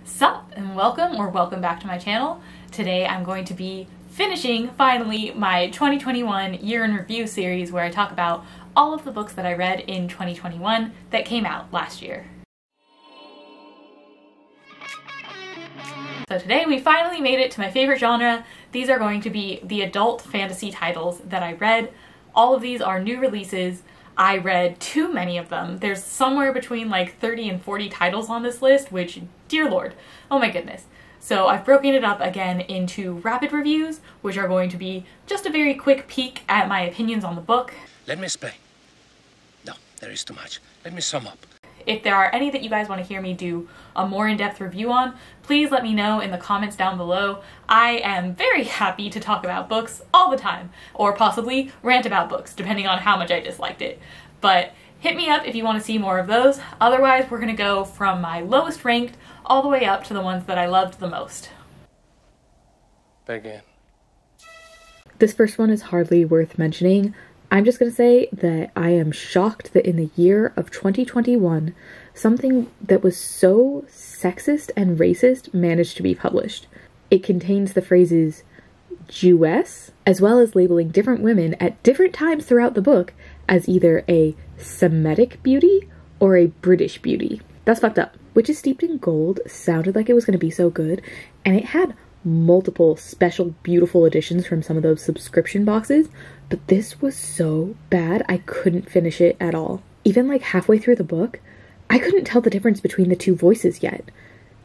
Sup and welcome back to my channel. Today I'm going to be finishing, finally, my 2021 year in review series where I talk about all of the books that I read in 2021 that came out last year. So today we finally made it to my favorite genre. These are going to be the adult fantasy titles that I read. All of these are new releases. I read too many of them. There's somewhere between like 30 and 40 titles on this list, which, dear lord, oh my goodness. So I've broken it up again into rapid reviews, which are going to be just a very quick peek at my opinions on the book. Let me explain. No, there is too much. Let me sum up. If there are any that you guys want to hear me do a more in-depth review on, please let me know in the comments down below. I am very happy to talk about books all the time, or possibly rant about books, depending on how much I disliked it. But hit me up if you want to see more of those. Otherwise, we're going to go from my lowest ranked all the way up to the ones that I loved the most. Begin. This first one is hardly worth mentioning. I'm just going to say that I am shocked that in the year of 2021, something that was so sexist and racist managed to be published. It contains the phrases Jewess, as well as labeling different women at different times throughout the book as either a Semitic beauty or a British beauty. That's fucked up. Witches Steeped in Gold sounded like it was going to be so good, and it had multiple special beautiful editions from some of those subscription boxes, but this was so bad I couldn't finish it at all. Even like halfway through the book, I couldn't tell the difference between the two voices yet.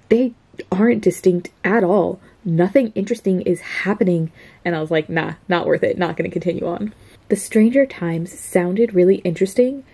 They aren't distinct at all. Nothing interesting is happening, and I was like, nah, not worth it, not gonna continue on. The Stranger Times sounded really interesting,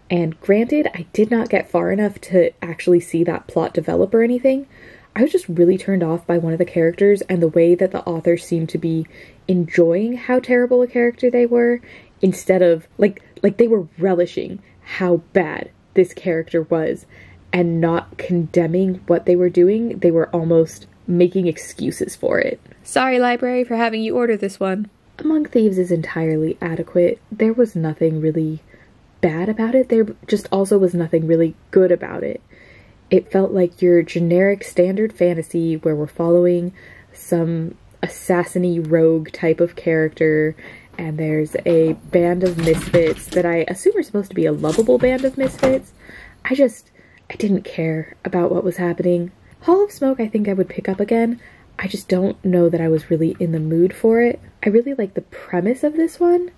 and granted, I did not get far enough to actually see that plot develop or anything. I was just really turned off by one of the characters and the way that the author seemed to be enjoying how terrible a character they were, instead of, like they were relishing how bad this character was and not condemning what they were doing. They were almost making excuses for it. Sorry, library, for having you order this one. Among Thieves is entirely adequate. There was nothing really bad about it. There just also was nothing really good about it. It felt like your generic standard fantasy where we're following some assassiny rogue type of character, and there's a band of misfits that I assume are supposed to be a lovable band of misfits. I didn't care about what was happening. Hall of Smoke I think I would pick up again. I just don't know that I was really in the mood for it. I really like the premise of this one,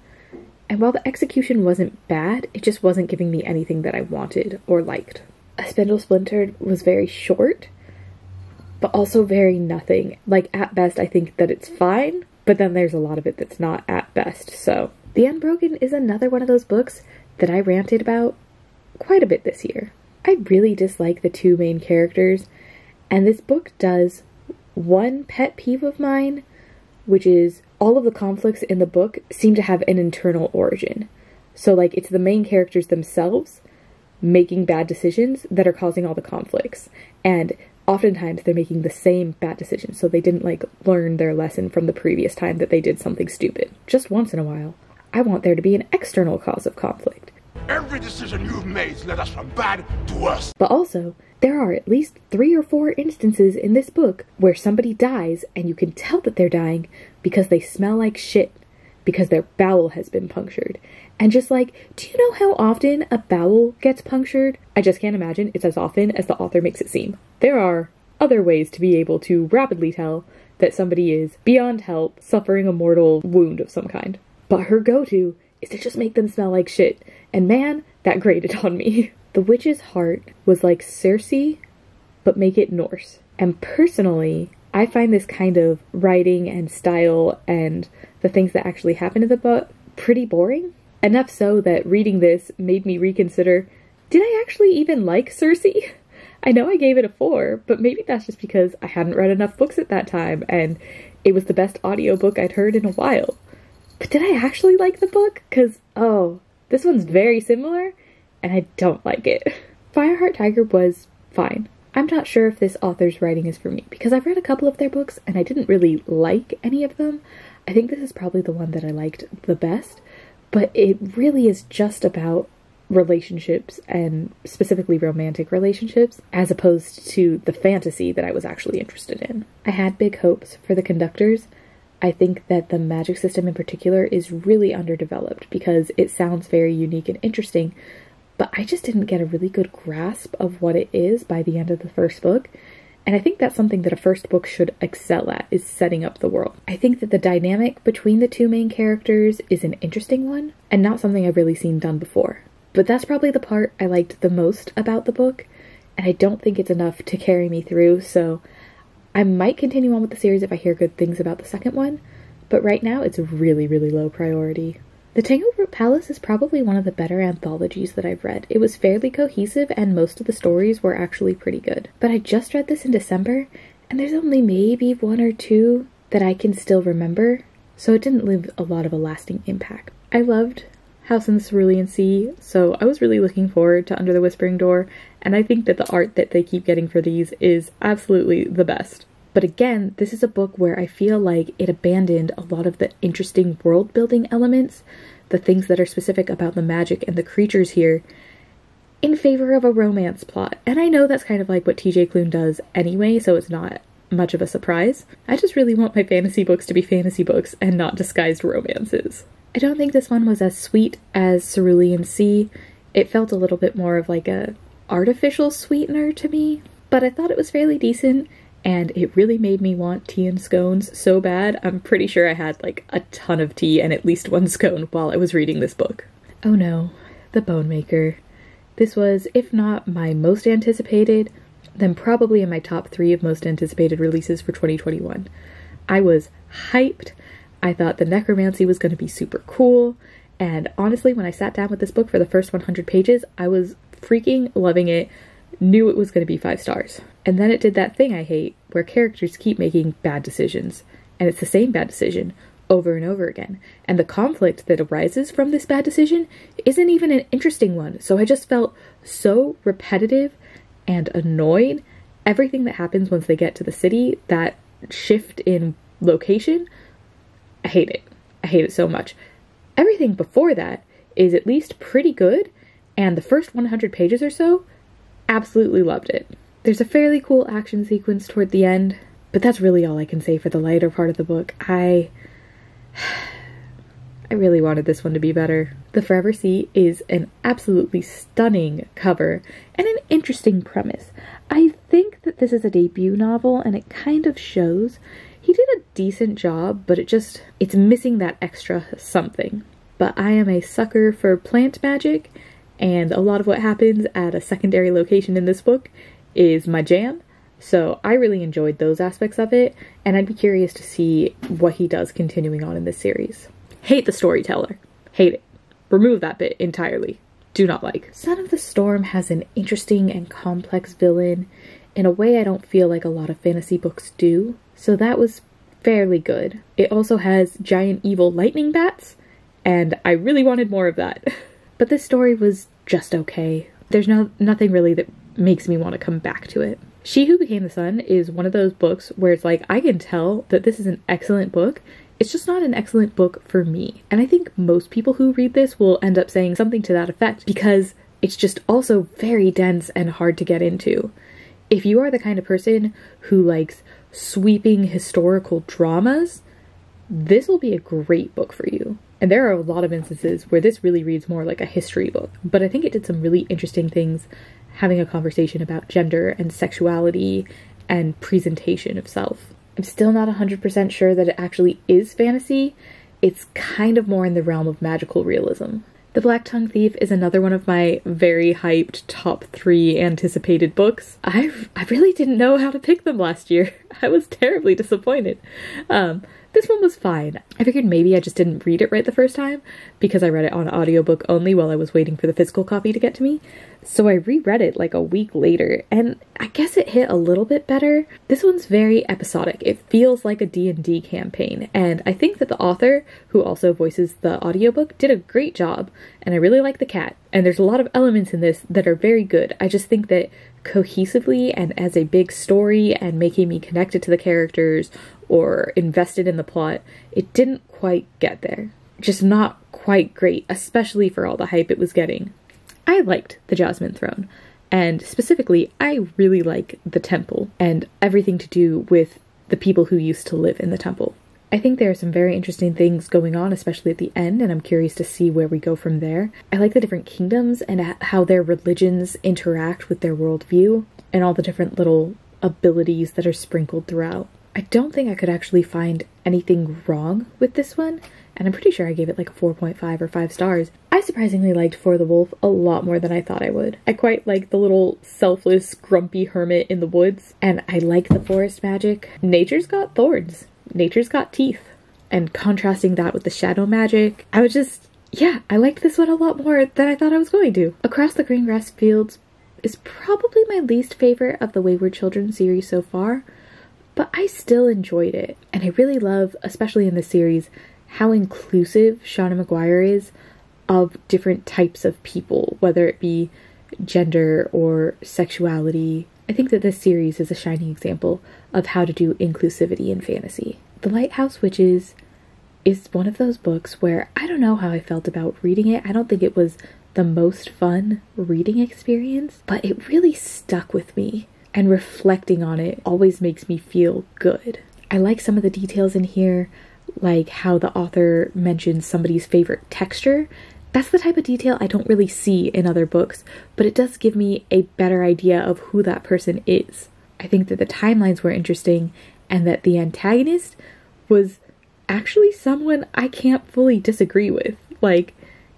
and while the execution wasn't bad, it just wasn't giving me anything that I wanted or liked. A Spindle Splintered was very short, but also very nothing. Like, at best, I think that it's fine, but then there's a lot of it that's not at best, so. The Unbroken is another one of those books that I ranted about quite a bit this year. I really dislike the two main characters, and this book does one pet peeve of mine, which is all of the conflicts in the book seem to have an internal origin. So, like, it's the main characters themselves making bad decisions that are causing all the conflicts, and oftentimes they're making the same bad decisions, so they didn't like learn their lesson from the previous time that they did something stupid. Just once in a while, I want there to be an external cause of conflict. Every decision you've made led us from bad to worse. But also, there are at least 3 or 4 instances in this book where somebody dies and you can tell that they're dying because they smell like shit, because their bowel has been punctured. And just like, do you know how often a bowel gets punctured? I just can't imagine it's as often as the author makes it seem. There are other ways to be able to rapidly tell that somebody is beyond help, suffering a mortal wound of some kind. But her go-to is to just make them smell like shit. And man, that grated on me. The Witch's Heart was like Circe, but make it Norse. And personally, I find this kind of writing and style and the things that actually happen in the book pretty boring. Enough so that reading this made me reconsider, did I actually even like Circe? I know I gave it a 4, but maybe that's just because I hadn't read enough books at that time and it was the best audiobook I'd heard in a while. But did I actually like the book? Because, oh, this one's very similar and I don't like it. Fireheart Tiger was fine. I'm not sure if this author's writing is for me because I've read a couple of their books and I didn't really like any of them. I think this is probably the one that I liked the best. But it really is just about relationships, and specifically romantic relationships, as opposed to the fantasy that I was actually interested in. I had big hopes for the conductors. I think that the magic system in particular is really underdeveloped because it sounds very unique and interesting, but I just didn't get a really good grasp of what it is by the end of the first book. And I think that's something that a first book should excel at, is setting up the world. I think that the dynamic between the two main characters is an interesting one, and not something I've really seen done before. But that's probably the part I liked the most about the book, and I don't think it's enough to carry me through, so I might continue on with the series if I hear good things about the second one, but right now it's a really, really low priority. The Tangleroot Palace is probably one of the better anthologies that I've read. It was fairly cohesive and most of the stories were actually pretty good. But I just read this in December and there's only maybe one or two that I can still remember, so it didn't leave a lot of a lasting impact. I loved House in the Cerulean Sea, so I was really looking forward to Under the Whispering Door, and I think that the art that they keep getting for these is absolutely the best. But again, this is a book where I feel like it abandoned a lot of the interesting world-building elements, the things that are specific about the magic and the creatures here, in favor of a romance plot. And I know that's kind of like what TJ Klune does anyway, so it's not much of a surprise. I just really want my fantasy books to be fantasy books and not disguised romances. I don't think this one was as sweet as Cerulean Sea. It felt a little bit more of like a artificial sweetener to me, but I thought it was fairly decent. And it really made me want tea and scones so bad. I'm pretty sure I had like a ton of tea and at least one scone while I was reading this book. Oh no, The Bone Maker. This was, if not my most anticipated, then probably in my top 3 of most anticipated releases for 2021. I was hyped. I thought the necromancy was going to be super cool. And honestly, when I sat down with this book for the first 100 pages, I was freaking loving it. Knew it was going to be 5 stars. And then it did that thing I hate, where characters keep making bad decisions. And it's the same bad decision over and over again. And the conflict that arises from this bad decision isn't even an interesting one. So I just felt so repetitive and annoyed. Everything that happens once they get to the city, that shift in location, I hate it. I hate it so much. Everything before that is at least pretty good. And the first 100 pages or so, absolutely loved it. There's a fairly cool action sequence toward the end, but that's really all I can say for the lighter part of the book. I really wanted this one to be better. The Forever Sea is an absolutely stunning cover and an interesting premise. I think that this is a debut novel and it kind of shows. He did a decent job, but it's missing that extra something. But I am a sucker for plant magic, and a lot of what happens at a secondary location in this book is my jam, so I really enjoyed those aspects of it, and I'd be curious to see what he does continuing on in this series. Hate the storyteller. Hate it. Remove that bit entirely. Do not like. Son of the Storm has an interesting and complex villain in a way I don't feel like a lot of fantasy books do, so that was fairly good. It also has giant evil lightning bats, and I really wanted more of that. But this story was just okay. There's nothing really that makes me want to come back to it. She Who Became the Sun is one of those books where it's like, I can tell that this is an excellent book. It's just not an excellent book for me. And I think most people who read this will end up saying something to that effect because it's just also very dense and hard to get into. If you are the kind of person who likes sweeping historical dramas, this will be a great book for you. And there are a lot of instances where this really reads more like a history book, but I think it did some really interesting things, having a conversation about gender and sexuality and presentation of self. I'm still not 100% sure that it actually is fantasy. It's kind of more in the realm of magical realism. The Black Tongue Thief is another one of my very hyped top 3 anticipated books. I really didn't know how to pick them last year. I was terribly disappointed. This one was fine. I figured maybe I just didn't read it right the first time because I read it on audiobook only while I was waiting for the physical copy to get to me. So I reread it like a week later and I guess it hit a little bit better. This one's very episodic. It feels like a D&D campaign, and I think that the author, who also voices the audiobook, did a great job, and I really like the cat. And there's a lot of elements in this that are very good. I just think that cohesively and as a big story and making me connected to the characters or invested in the plot, it didn't quite get there. Just not quite great, especially for all the hype it was getting. I liked the Jasmine Throne, and specifically, I really like the temple and everything to do with the people who used to live in the temple. I think there are some very interesting things going on, especially at the end, and I'm curious to see where we go from there. I like the different kingdoms and how their religions interact with their worldview, and all the different little abilities that are sprinkled throughout. I don't think I could actually find anything wrong with this one, and I'm pretty sure I gave it like a 4.5 or 5 stars. I surprisingly liked For the Wolf a lot more than I thought I would. I quite like the little selfless, grumpy hermit in the woods, and I like the forest magic. Nature's got thorns. Nature's got teeth. And contrasting that with the shadow magic, I liked this one a lot more than I thought I was going to. Across the Green Grass Fields is probably my least favorite of the Wayward Children series so far, but I still enjoyed it. And I really love, especially in this series, how inclusive Shauna McGuire is of different types of people, whether it be gender or sexuality. I think that this series is a shining example of how to do inclusivity in fantasy. The Lighthouse Witches is one of those books where I don't know how I felt about reading it. I don't think it was the most fun reading experience, but it really stuck with me, and reflecting on it always makes me feel good. I like some of the details in here, like how the author mentions somebody's favorite texture. That's the type of detail I don't really see in other books, but it does give me a better idea of who that person is. I think that the timelines were interesting, and that the antagonist was actually someone I can't fully disagree with. Like,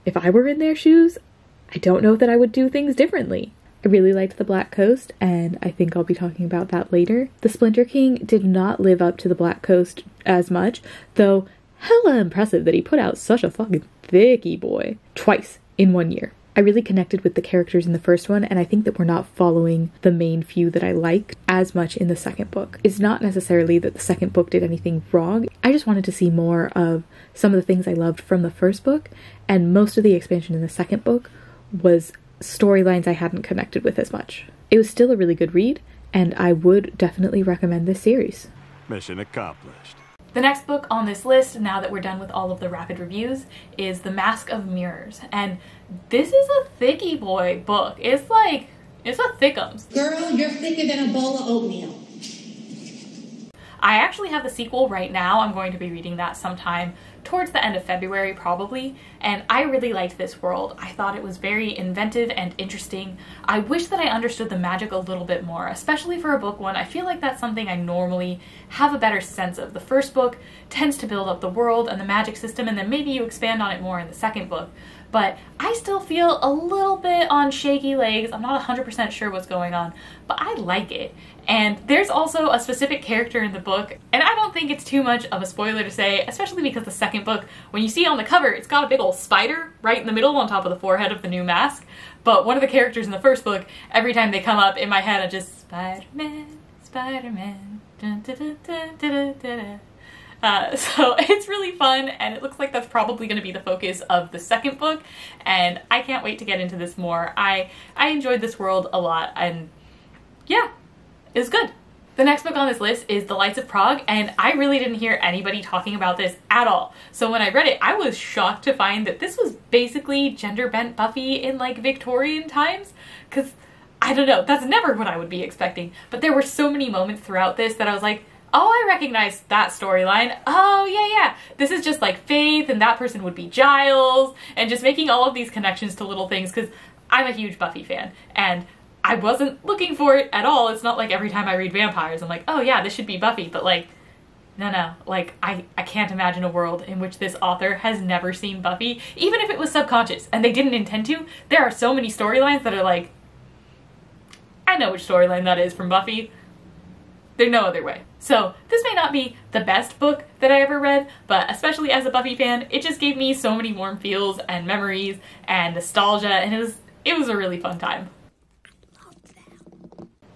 if I were in their shoes, I don't know that I would do things differently. I really liked the Black Coast, and I think I'll be talking about that later. The Splinter King did not live up to the Black Coast as much, though hella impressive that he put out such a fucking thicky boy twice in 1 year. I really connected with the characters in the first one, and I think that we're not following the main few that I liked as much in the second book. It's not necessarily that the second book did anything wrong. I just wanted to see more of some of the things I loved from the first book, and most of the expansion in the second book was storylines I hadn't connected with as much. It was still a really good read, and I would definitely recommend this series. Mission accomplished. The next book on this list, now that we're done with all of the rapid reviews, is The Mask of Mirrors. And this is a thicky boy book. It's a thickums. Girl, you're thicker than a bowl of oatmeal. I actually have the sequel right now. I'm going to be reading that sometime towards the end of February probably, and I really liked this world. I thought it was very inventive and interesting. I wish that I understood the magic a little bit more, especially for a book one. I feel like that's something I normally have a better sense of. The first book tends to build up the world and the magic system, and then maybe you expand on it more in the second book. But I still feel a little bit on shaky legs. I'm not 100% sure what's going on, but I like it. And there's also a specific character in the book, and I don't think it's too much of a spoiler to say, especially because the second book, when you see on the cover, it's got a big old spider right in the middle on top of the forehead of the new mask. But one of the characters in the first book, every time they come up in my head, I just, Spider-Man, Spider-Man, dun, dun, dun, dun, dun, dun, dun. So it's really fun, and it looks like that's probably going to be the focus of the second book, and I can't wait to get into this more. I enjoyed this world a lot, and yeah, it was good. The next book on this list is The Lights of Prague, and I really didn't hear anybody talking about this at all. So when I read it, I was shocked to find that this was basically gender-bent Buffy in like Victorian times, because I don't know, that's never what I would be expecting. But there were so many moments throughout this that I was like, oh, I recognize that storyline. Oh, yeah. This is just like Faith, and that person would be Giles, and just making all of these connections to little things, because I'm a huge Buffy fan, and I wasn't looking for it at all. It's not like every time I read vampires, I'm like, oh yeah, this should be Buffy, but like, no. Like, I can't imagine a world in which this author has never seen Buffy, even if it was subconscious, and they didn't intend to. There are so many storylines that are like, I know which storyline that is from Buffy. There's no other way. So this may not be the best book that I ever read, but especially as a Buffy fan, it just gave me so many warm feels and memories and nostalgia, and it was a really fun time.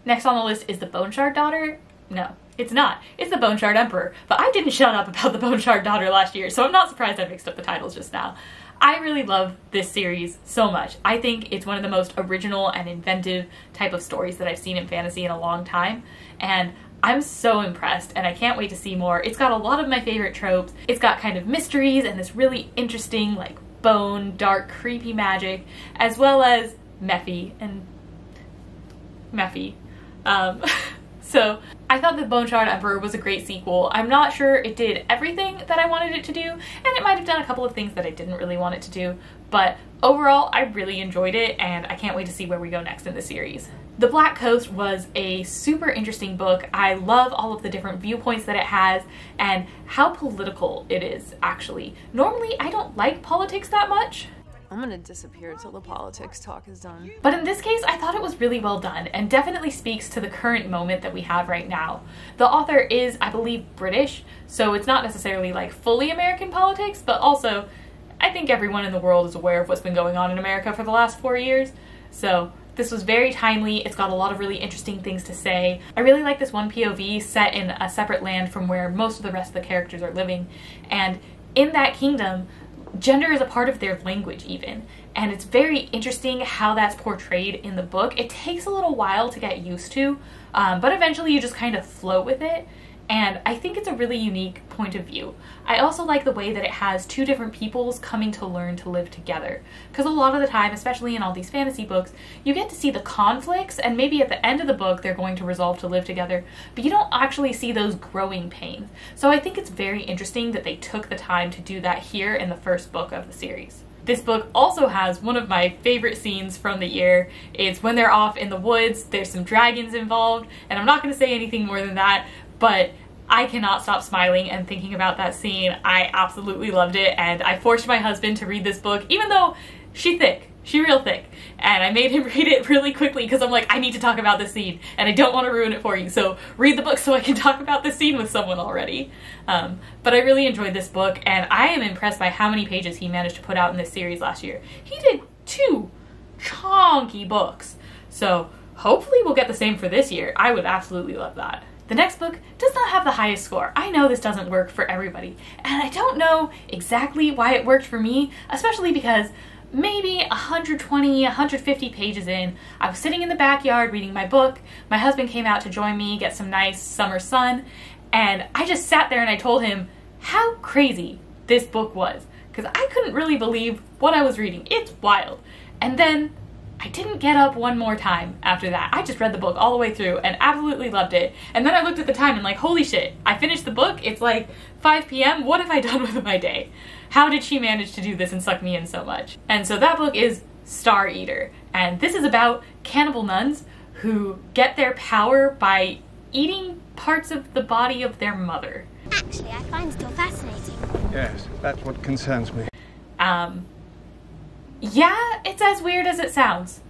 Next on the list is The Bone Shard Daughter. No, it's not. It's The Bone Shard Emperor, but I didn't shut up about The Bone Shard Daughter last year, so I'm not surprised I mixed up the titles just now. I really love this series so much. I think it's one of the most original and inventive type of stories that I've seen in fantasy in a long time, and I'm so impressed, and I can't wait to see more. It's got a lot of my favorite tropes. It's got kind of mysteries and this really interesting, like, bone, dark, creepy magic, as well as Mephi and Mephi. So I thought that Bone Shard Emperor was a great sequel. I'm not sure it did everything that I wanted it to do, and it might have done a couple of things that I didn't really want it to do, but overall I really enjoyed it, and I can't wait to see where we go next in the series. The Black Coast was a super interesting book. I love all of the different viewpoints that it has and how political it is, actually. Normally I don't like politics that much. I'm gonna disappear till the politics talk is done. But in this case, I thought it was really well done and definitely speaks to the current moment that we have right now. The author is, I believe, British, so it's not necessarily like fully American politics, but also I think everyone in the world is aware of what's been going on in America for the last 4 years. So this was very timely. It's got a lot of really interesting things to say. I really like this one POV set in a separate land from where most of the rest of the characters are living. And in that kingdom, gender is a part of their language even, and it's very interesting how that's portrayed in the book. It takes a little while to get used to, but eventually you just kind of flow with it, and I think it's a really unique point of view. I also like the way that it has two different peoples coming to learn to live together, because a lot of the time, especially in all these fantasy books, you get to see the conflicts, and maybe at the end of the book they're going to resolve to live together, but you don't actually see those growing pains. So I think it's very interesting that they took the time to do that here in the first book of the series. This book also has one of my favorite scenes from the year. It's when they're off in the woods, there's some dragons involved, and I'm not going to say anything more than that, but I cannot stop smiling and thinking about that scene. I absolutely loved it, and I forced my husband to read this book, even though she's thick. She's real thick. And I made him read it really quickly because I'm like, I need to talk about this scene, and I don't want to ruin it for you, so read the book so I can talk about this scene with someone already. But I really enjoyed this book, and I am impressed by how many pages he managed to put out in this series last year. He did 2 chonky books, so hopefully we'll get the same for this year. I would absolutely love that. The next book does not have the highest score. I know this doesn't work for everybody, and I don't know exactly why it worked for me, especially because maybe 120, 150 pages in, I was sitting in the backyard reading my book, my husband came out to join me, get some nice summer sun, and I just sat there and I told him how crazy this book was, because I couldn't really believe what I was reading. It's wild. And then I didn't get up one more time after that. I just read the book all the way through and absolutely loved it. And then I looked at the time and like, holy shit, I finished the book. It's like 5 p.m. What have I done with my day? How did she manage to do this and suck me in so much? And so that book is Star Eater. And this is about cannibal nuns who get their power by eating parts of the body of their mother. Actually, I find it all fascinating. Yes, that's what concerns me. Yeah, it's as weird as it sounds,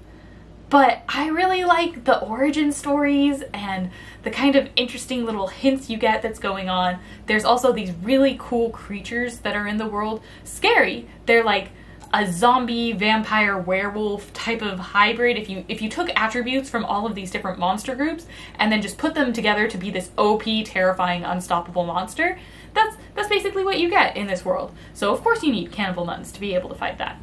but I really like the origin stories and the kind of interesting little hints you get that's going on. There's also these really cool creatures that are in the world. Scary. They're like a zombie, vampire, werewolf type of hybrid. If you took attributes from all of these different monster groups and then just put them together to be this OP, terrifying, unstoppable monster, that's basically what you get in this world. So of course you need cannibal nuns to be able to fight that.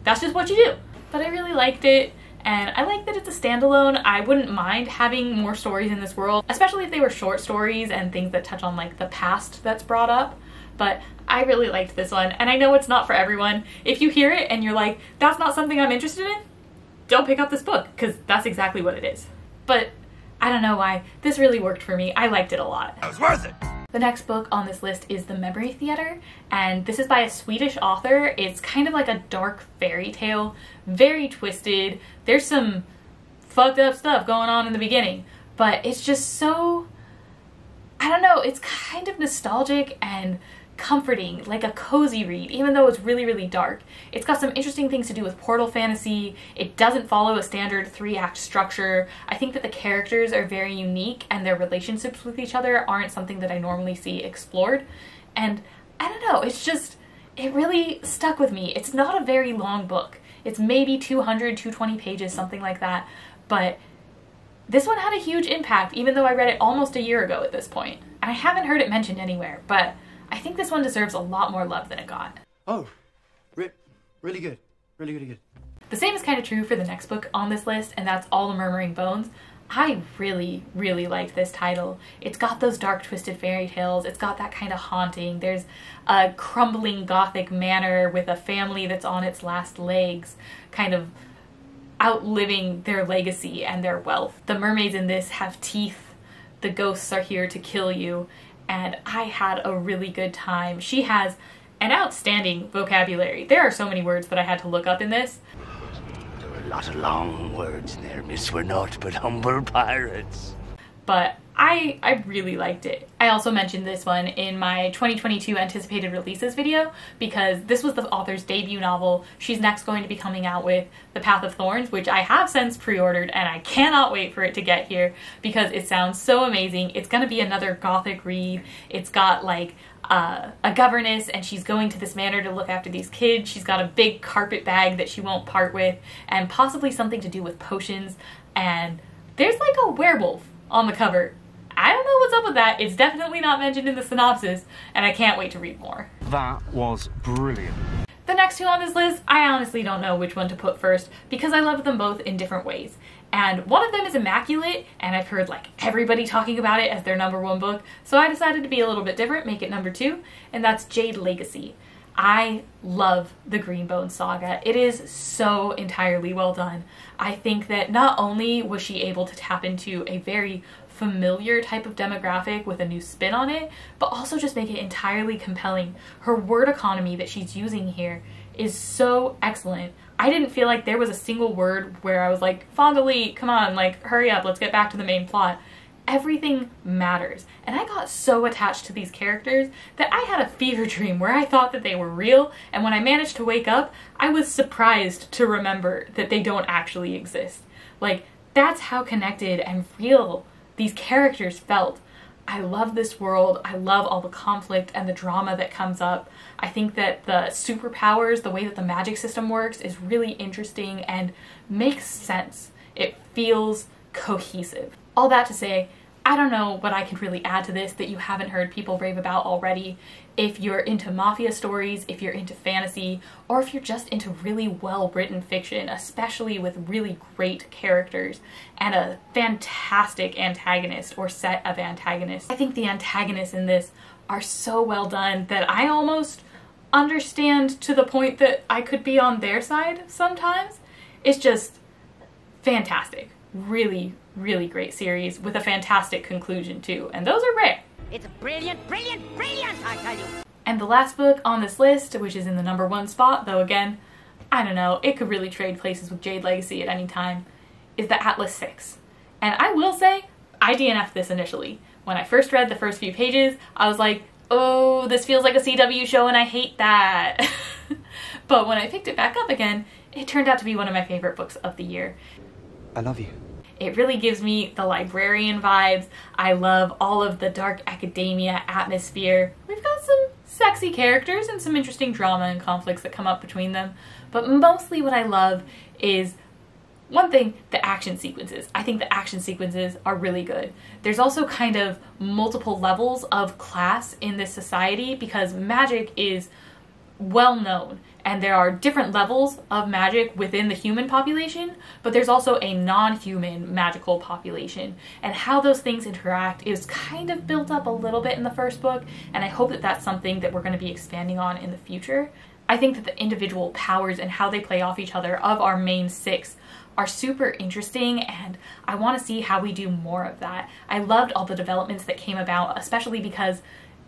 That's just what you do. But I really liked it, and I like that it's a standalone. I wouldn't mind having more stories in this world, especially if they were short stories and things that touch on like the past that's brought up. But I really liked this one, and I know it's not for everyone. If you hear it and you're like, that's not something I'm interested in, don't pick up this book, because that's exactly what it is. But I don't know why. This really worked for me. I liked it a lot. It was worth it! The next book on this list is The Memory Theater, and this is by a Swedish author. It's kind of like a dark fairy tale, very twisted. There's some fucked up stuff going on in the beginning, but it's just so, I don't know, it's kind of nostalgic and comforting, like a cozy read, even though it's really, really dark. It's got some interesting things to do with portal fantasy. It doesn't follow a standard 3-act structure. I think that the characters are very unique and their relationships with each other aren't something that I normally see explored. And I don't know, it's just, it really stuck with me. It's not a very long book. It's maybe 200, 220 pages, something like that. But this one had a huge impact, even though I read it almost a year ago at this point. And I haven't heard it mentioned anywhere, but I think this one deserves a lot more love than it got. Oh, really good. Really, really good. The same is kind of true for the next book on this list, and that's All the Murmuring Bones. I really, really liked this title. It's got those dark, twisted fairy tales. It's got that kind of haunting. There's a crumbling gothic manor with a family that's on its last legs. Kind of, outliving their legacy and their wealth. The mermaids in this have teeth, the ghosts are here to kill you, and I had a really good time. She has an outstanding vocabulary. There are so many words that I had to look up in this. There were a lot of long words in there, miss. We're naught but humble pirates. But I really liked it. I also mentioned this one in my 2022 anticipated releases video because this was the author's debut novel. She's next going to be coming out with The Path of Thorns, which I have since pre-ordered, and I cannot wait for it to get here because it sounds so amazing. It's going to be another gothic read. It's got like a governess, and she's going to this manor to look after these kids. She's got a big carpet bag that she won't part with, and possibly something to do with potions, and there's like a werewolf on the cover. I don't know what's up with that. It's definitely not mentioned in the synopsis, and I can't wait to read more. That was brilliant. The next two on this list, I honestly don't know which one to put first because I loved them both in different ways. And one of them is Immaculate, and I've heard like everybody talking about it as their #1 book, so I decided to be a little bit different, make it #2, and that's Jade Legacy. I love the Greenbone saga. It is so entirely well done. I think that not only was she able to tap into a very familiar type of demographic with a new spin on it, but also just make it entirely compelling. Her word economy that she's using here is so excellent. I didn't feel like there was a single word where I was like, Fond du Lis, come on, like, hurry up, let's get back to the main plot. Everything matters. And I got so attached to these characters that I had a fever dream where I thought that they were real, and when I managed to wake up, I was surprised to remember that they don't actually exist. Like, that's how connected and real these characters felt. I love this world. I love all the conflict and the drama that comes up. I think that the superpowers, the way that the magic system works, is really interesting and makes sense. It feels cohesive. All that to say, I don't know what I could really add to this that you haven't heard people rave about already. If you're into mafia stories, if you're into fantasy, or if you're just into really well-written fiction, especially with really great characters and a fantastic antagonist or set of antagonists. I think the antagonists in this are so well done that I almost understand to the point that I could be on their side sometimes. It's just fantastic. Really, really great series with a fantastic conclusion too, and those are rare. It's brilliant, brilliant, brilliant, I tell you. And the last book on this list, which is in the #1 spot, though again, I don't know, it could really trade places with Jade Legacy at any time, is the Atlas 6. And I will say, I DNF'd this initially. When I first read the first few pages, I was like, oh, this feels like a CW show and I hate that. But when I picked it back up again, it turned out to be one of my favorite books of the year. I love you. It really gives me the librarian vibes. I love all of the dark academia atmosphere. We've got some sexy characters and some interesting drama and conflicts that come up between them. But mostly what I love is, one thing, the action sequences. I think the action sequences are really good. There's also kind of multiple levels of class in this society because magic is well known. And there are different levels of magic within the human population, but there's also a non-human magical population. And how those things interact is kind of built up a little bit in the first book, and I hope that that's something that we're going to be expanding on in the future. I think that the individual powers and how they play off each other of our main 6 are super interesting, and I want to see how we do more of that. I loved all the developments that came about, especially because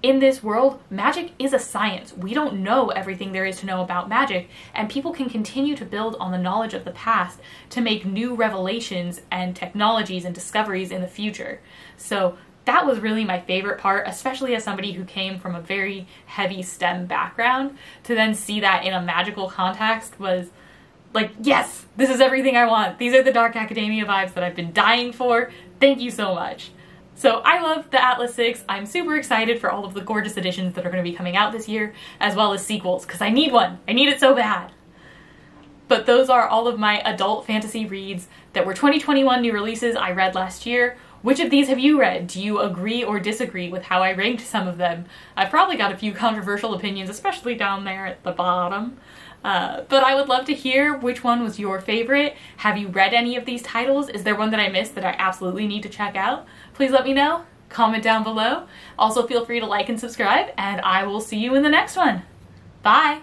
in this world, magic is a science. We don't know everything there is to know about magic, and people can continue to build on the knowledge of the past to make new revelations and technologies and discoveries in the future. So that was really my favorite part, especially as somebody who came from a very heavy STEM background. To then see that in a magical context was like, yes, this is everything I want. These are the dark academia vibes that I've been dying for. Thank you so much. So I love the Atlas 6. I'm super excited for all of the gorgeous editions that are going to be coming out this year, as well as sequels, because I need one. I need it so bad. But those are all of my adult fantasy reads that were 2021 new releases I read last year. Which of these have you read? Do you agree or disagree with how I ranked some of them? I've probably got a few controversial opinions, especially down there at the bottom. But I would love to hear which one was your favorite. Have you read any of these titles? Is there one that I missed that I absolutely need to check out? Please let me know. Comment down below. Also feel free to like and subscribe, and I will see you in the next one. Bye!